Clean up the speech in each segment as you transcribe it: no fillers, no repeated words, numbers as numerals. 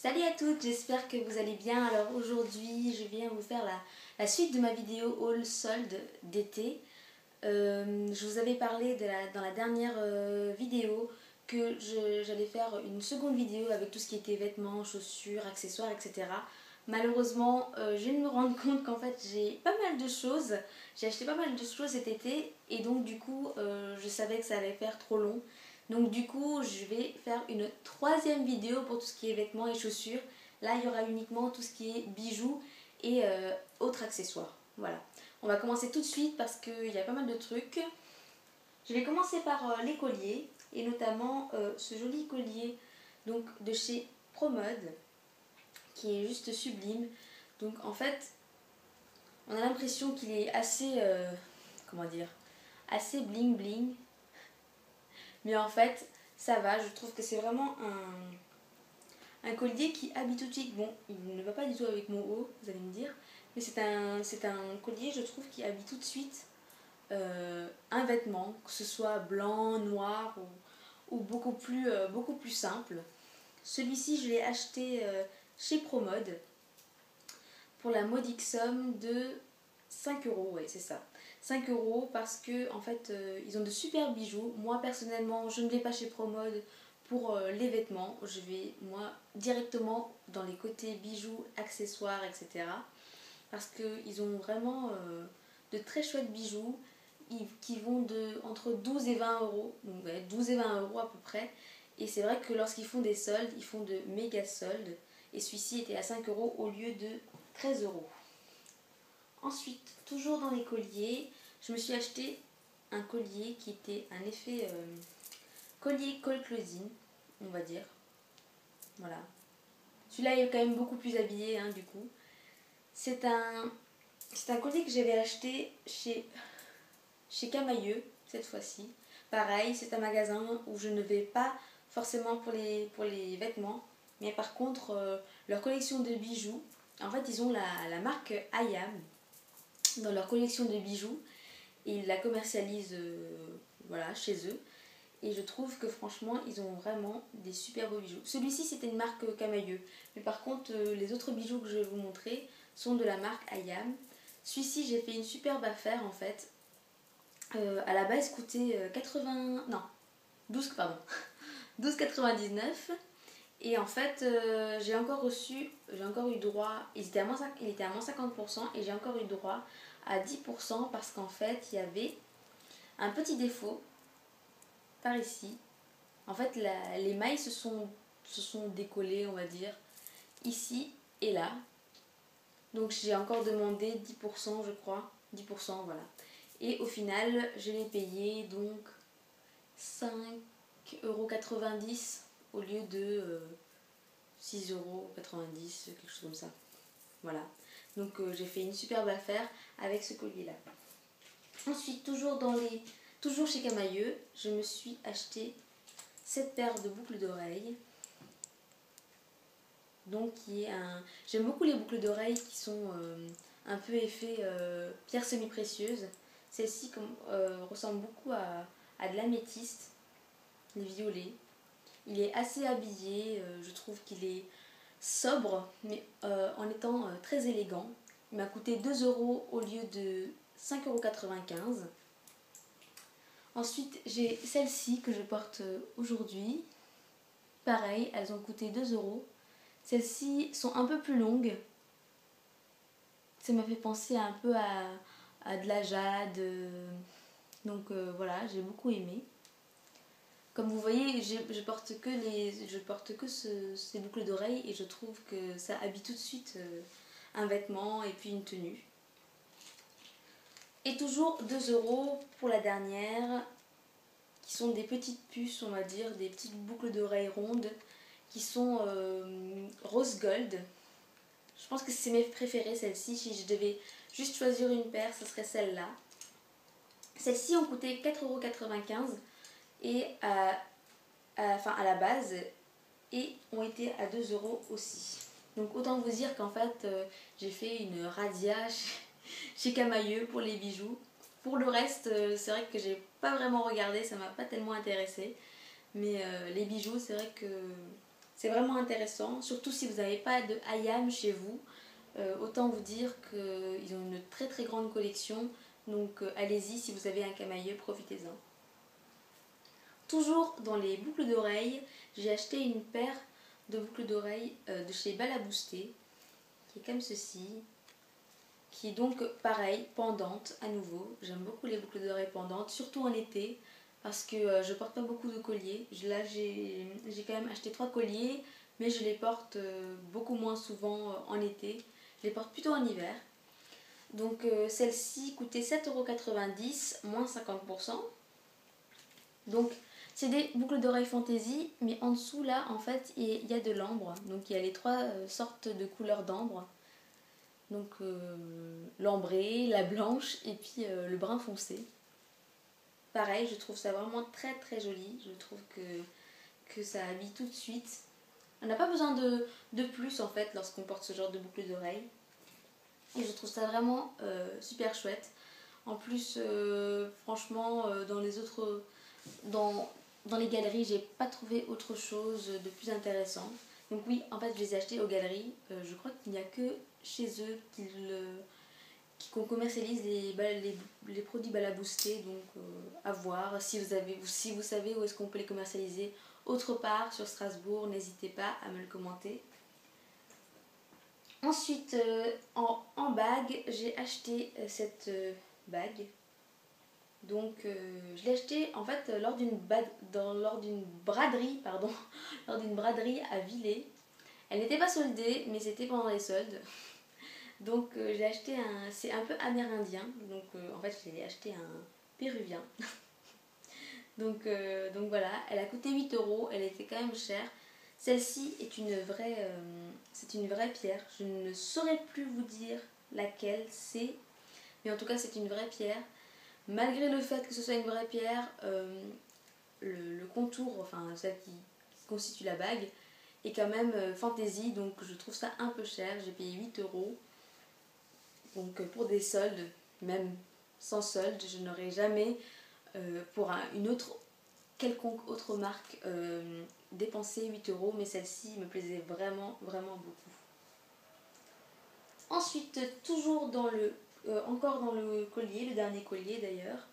Salut à toutes, j'espère que vous allez bien. Alors aujourd'hui je viens vous faire la suite de ma vidéo haul solde d'été. Je vous avais parlé dans la dernière vidéo que j'allais faire une seconde vidéo avec tout ce qui était vêtements, chaussures, accessoires, etc. Malheureusement je viens de me rendre compte qu'en fait j'ai pas mal de choses. J'ai acheté pas mal de choses cet été et donc du coup je savais que ça allait faire trop long. Donc du coup je vais faire une troisième vidéo pour tout ce qui est vêtements et chaussures. Là il y aura uniquement tout ce qui est bijoux et autres accessoires. Voilà. On va commencer tout de suite parce qu'il y a pas mal de trucs. Je vais commencer par les colliers et notamment ce joli collier donc, de chez Promode qui est juste sublime. Donc en fait on a l'impression qu'il est assez, comment dire, assez bling bling. Mais en fait, ça va, je trouve que c'est vraiment un collier qui habille tout de suite. Bon, il ne va pas du tout avec mon haut, vous allez me dire. Mais c'est un collier, je trouve, qui habille tout de suite un vêtement, que ce soit blanc, noir ou beaucoup plus simple. Celui-ci, je l'ai acheté chez Promode pour la modique somme de 5 euros, ouais, c'est ça. 5 euros parce que en fait ils ont de super bijoux. Moi personnellement je ne vais pas chez Promode pour les vêtements, je vais moi directement dans les côtés bijoux, accessoires, etc. Parce qu'ils ont vraiment de très chouettes bijoux qui vont entre 12 et 20 euros, donc ouais, 12 et 20 euros à peu près. Et c'est vrai que lorsqu'ils font des soldes, ils font de méga soldes et celui-ci était à 5 euros au lieu de 13 euros. Ensuite, toujours dans les colliers, je me suis acheté un collier qui était un effet collier col closing, on va dire. Voilà. Celui-là est quand même beaucoup plus habillé, hein, du coup. C'est un collier que j'avais acheté chez Camailleux, cette fois-ci. Pareil, c'est un magasin où je ne vais pas forcément pour les vêtements, mais par contre, leur collection de bijoux, en fait, ils ont la marque Ayam dans leur collection de bijoux et ils la commercialisent voilà, chez eux et je trouve que franchement ils ont vraiment des super beaux bijoux. Celui-ci c'était une marque Camailleux, mais par contre les autres bijoux que je vais vous montrer sont de la marque Ayam. Celui-ci j'ai fait une superbe affaire en fait. À la base coûtait 12,99 et en fait j'ai encore eu droit, il était à moins 50% et j'ai encore eu droit à 10% parce qu'en fait il y avait un petit défaut par ici. En fait les mailles se sont décollées, on va dire, ici et là. Donc j'ai encore demandé 10% je crois, 10% voilà. Et au final je l'ai payé donc 5,90 € au lieu de 6,90 €, quelque chose comme ça. Voilà. Donc j'ai fait une superbe affaire avec ce collier là. Ensuite, toujours chez Camailleux, je me suis acheté cette paire de boucles d'oreilles. Donc j'aime beaucoup les boucles d'oreilles qui sont un peu effet pierre semi-précieuse. Celle-ci ressemble beaucoup à de l'améthyste, les violets. Il est assez habillé, je trouve qu'il est sobre, mais en étant très élégant. Il m'a coûté 2 € au lieu de 5,95 €. Ensuite, j'ai celles-ci que je porte aujourd'hui. Pareil, elles ont coûté 2 €. Celles-ci sont un peu plus longues. Ça m'a fait penser un peu à de la jade. Donc voilà, j'ai beaucoup aimé. Comme vous voyez, je porte que ces boucles d'oreilles et je trouve que ça habille tout de suite un vêtement et puis une tenue. Et toujours 2 € pour la dernière, qui sont des petites puces, on va dire, des petites boucles d'oreilles rondes, qui sont rose gold. Je pense que c'est mes préférées, celles-ci. Si je devais juste choisir une paire, ce serait celle-là. Celles-ci ont coûté 4,95 € et à la base et ont été à 2 € aussi. Donc autant vous dire qu'en fait j'ai fait une razzia chez Camailleux pour les bijoux. Pour le reste c'est vrai que j'ai pas vraiment regardé, ça m'a pas tellement intéressé. Mais les bijoux c'est vrai que C'est vraiment intéressant, surtout si vous n'avez pas de Hayam chez vous. Autant vous dire qu'ils ont une très très grande collection. Donc allez-y, si vous avez un camailleux, profitez-en. Toujours dans les boucles d'oreilles, j'ai acheté une paire de boucles d'oreilles de chez Balaboosté, qui est comme ceci, qui est donc pareil, pendante à nouveau. J'aime beaucoup les boucles d'oreilles pendantes, surtout en été, parce que je porte pas beaucoup de colliers. Là j'ai quand même acheté 3 colliers, mais je les porte beaucoup moins souvent en été. Je les porte plutôt en hiver. Donc celle-ci coûtait 7,90 € moins 50%. Donc c'est des boucles d'oreilles fantaisie, mais en dessous là en fait il y a de l'ambre. Donc il y a les 3 sortes de couleurs d'ambre. Donc l'ambré, la blanche et puis le brun foncé. Pareil, je trouve ça vraiment très très joli. Je trouve que ça habille tout de suite. On n'a pas besoin de plus en fait lorsqu'on porte ce genre de boucles d'oreilles. Et je trouve ça vraiment super chouette. En plus, franchement, dans les autres... Dans les galeries, j'ai pas trouvé autre chose de plus intéressant. Donc oui, en fait, je les ai achetés aux galeries. Je crois qu'il n'y a que chez eux qu'on commercialise les produits Balaboosté. Donc à voir. Si vous savez où est-ce qu'on peut les commercialiser autre part sur Strasbourg, n'hésitez pas à me le commenter. Ensuite, en bague, j'ai acheté cette bague. Donc, je l'ai acheté en fait lors d'une braderie, pardon, lors d'une braderie à Villers. Elle n'était pas soldée, mais c'était pendant les soldes. Donc, j'ai acheté c'est un peu amérindien. Donc, en fait, j'ai acheté un péruvien. donc voilà, elle a coûté 8 €. Elle était quand même chère. Celle-ci est c'est une vraie pierre. Je ne saurais plus vous dire laquelle c'est, mais en tout cas c'est une vraie pierre. Malgré le fait que ce soit une vraie pierre, le contour, enfin celle qui constitue la bague, est quand même fantaisie, donc je trouve ça un peu cher. J'ai payé 8 €. Donc pour des soldes, même sans solde, je n'aurais jamais pour une autre quelconque autre marque dépensé 8 €, mais celle-ci me plaisait vraiment vraiment beaucoup. Ensuite, toujours encore dans le collier, le dernier collier d'ailleurs,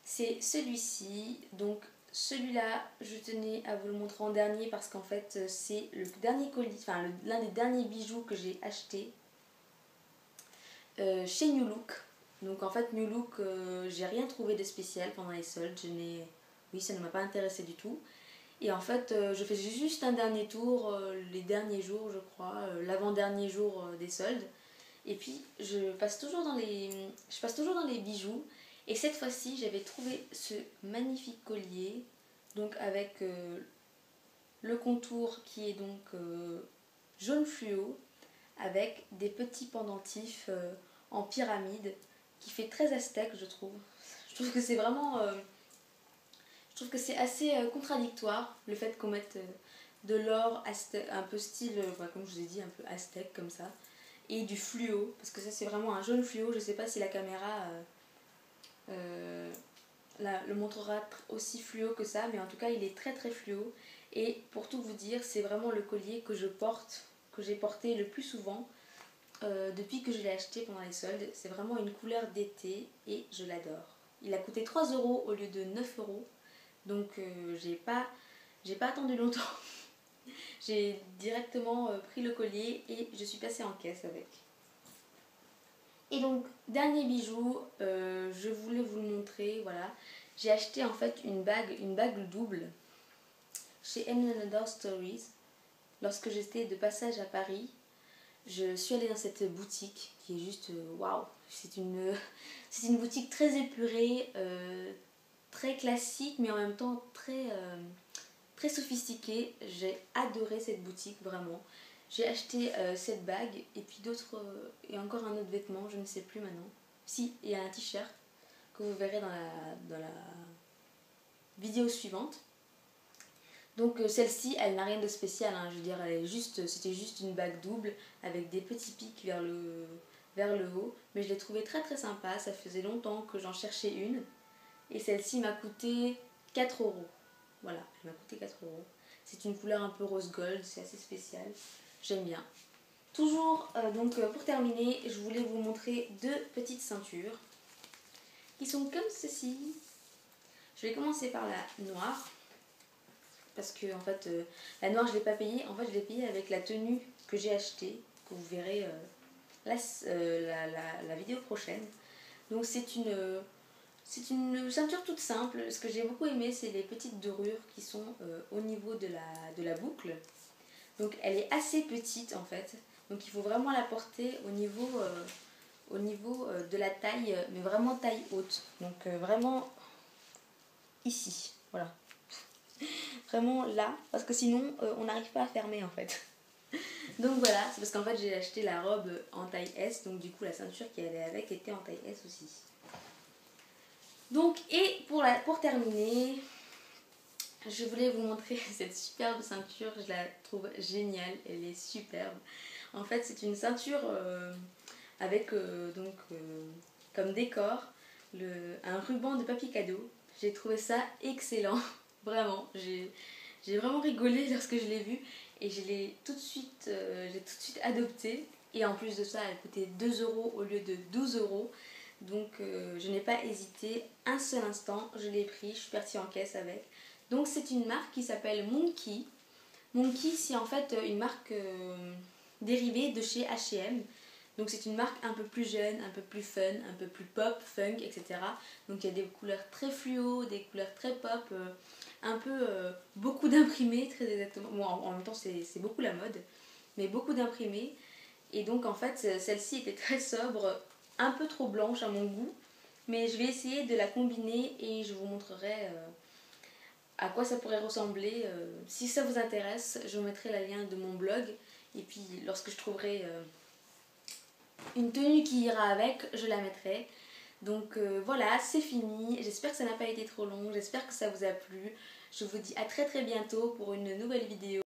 c'est celui-ci. Donc celui-là, je tenais à vous le montrer en dernier parce qu'en fait c'est le dernier collier, enfin l'un des derniers bijoux que j'ai acheté chez New Look. Donc en fait New Look, j'ai rien trouvé de spécial pendant les soldes. Oui, ça ne m'a pas intéressé du tout. Et en fait, je fais juste un dernier tour, les derniers jours, je crois, l'avant-dernier jour des soldes. Et puis, je passe toujours dans les bijoux. Et cette fois-ci, j'avais trouvé ce magnifique collier, donc avec le contour qui est donc jaune fluo, avec des petits pendentifs en pyramide, qui fait très aztèque, je trouve. Je trouve que c'est vraiment... je trouve que c'est assez contradictoire, le fait qu'on mette de l'or un peu style, comme je vous ai dit, un peu aztèque comme ça, et du fluo, parce que ça c'est vraiment un jaune fluo. Je sais pas si la caméra le montrera aussi fluo que ça, mais en tout cas il est très très fluo. Et pour tout vous dire, c'est vraiment le collier que j'ai porté le plus souvent depuis que je l'ai acheté pendant les soldes. C'est vraiment une couleur d'été et je l'adore. Il a coûté 3 € au lieu de 9 €. Donc j'ai pas attendu longtemps. J'ai directement pris le collier et je suis passée en caisse avec. Et donc dernier bijou, je voulais vous le montrer, voilà. J'ai acheté en fait une bague double chez Another Stories. Lorsque j'étais de passage à Paris, je suis allée dans cette boutique qui est juste waouh. C'est une boutique très épurée, très classique, mais en même temps très sophistiquée. J'ai adoré cette boutique, vraiment. J'ai acheté cette bague et puis et encore un autre vêtement, je ne sais plus maintenant. Si, il y a un t-shirt que vous verrez dans la vidéo suivante. Donc celle-ci, elle n'a rien de spécial, hein. Je veux dire, c'était juste une bague double avec des petits pics vers le haut. Mais je l'ai trouvée très très sympa, ça faisait longtemps que j'en cherchais une. Et celle-ci m'a coûté 4 €. Voilà, elle m'a coûté 4 €. C'est une couleur un peu rose gold, c'est assez spécial. J'aime bien. Toujours, pour terminer, je voulais vous montrer deux petites ceintures qui sont comme ceci. Je vais commencer par la noire. Parce que en fait, la noire je ne l'ai pas payée. En fait, je l'ai payée avec la tenue que j'ai achetée, que vous verrez la vidéo prochaine. Donc c'est une ceinture toute simple. Ce que j'ai beaucoup aimé, c'est les petites dorures qui sont au niveau de la boucle. Donc elle est assez petite en fait. Donc il faut vraiment la porter au niveau de la taille, mais vraiment taille haute. Donc vraiment ici, voilà. Vraiment là, parce que sinon on n'arrive pas à fermer en fait. Donc voilà, c'est parce qu'en fait j'ai acheté la robe en taille S, donc du coup la ceinture qui allait avec était en taille S aussi. Donc et pour terminer, je voulais vous montrer cette superbe ceinture, je la trouve géniale, elle est superbe. En fait c'est une ceinture avec comme décor un ruban de papier cadeau. J'ai trouvé ça excellent, vraiment. J'ai vraiment rigolé lorsque je l'ai vue et je l'ai tout de suite adoptée. Et en plus de ça, elle coûtait 2 € au lieu de 12 €. Donc je n'ai pas hésité un seul instant, je l'ai pris, je suis partie en caisse avec. Donc c'est une marque qui s'appelle Monkey. Monkey, c'est en fait une marque dérivée de chez H&M. Donc c'est une marque un peu plus jeune, un peu plus fun, un peu plus pop, funk, etc. Donc il y a des couleurs très fluo, des couleurs très pop, beaucoup d'imprimés, très exactement. Bon, en même temps c'est beaucoup la mode, mais beaucoup d'imprimés. Et donc en fait celle-ci était très sobre, un peu trop blanche à mon goût. Mais je vais essayer de la combiner et je vous montrerai à quoi ça pourrait ressembler. Si ça vous intéresse, je vous mettrai le lien de mon blog. Et puis lorsque je trouverai une tenue qui ira avec, je la mettrai. Donc voilà, c'est fini. J'espère que ça n'a pas été trop long. J'espère que ça vous a plu. Je vous dis à très bientôt pour une nouvelle vidéo.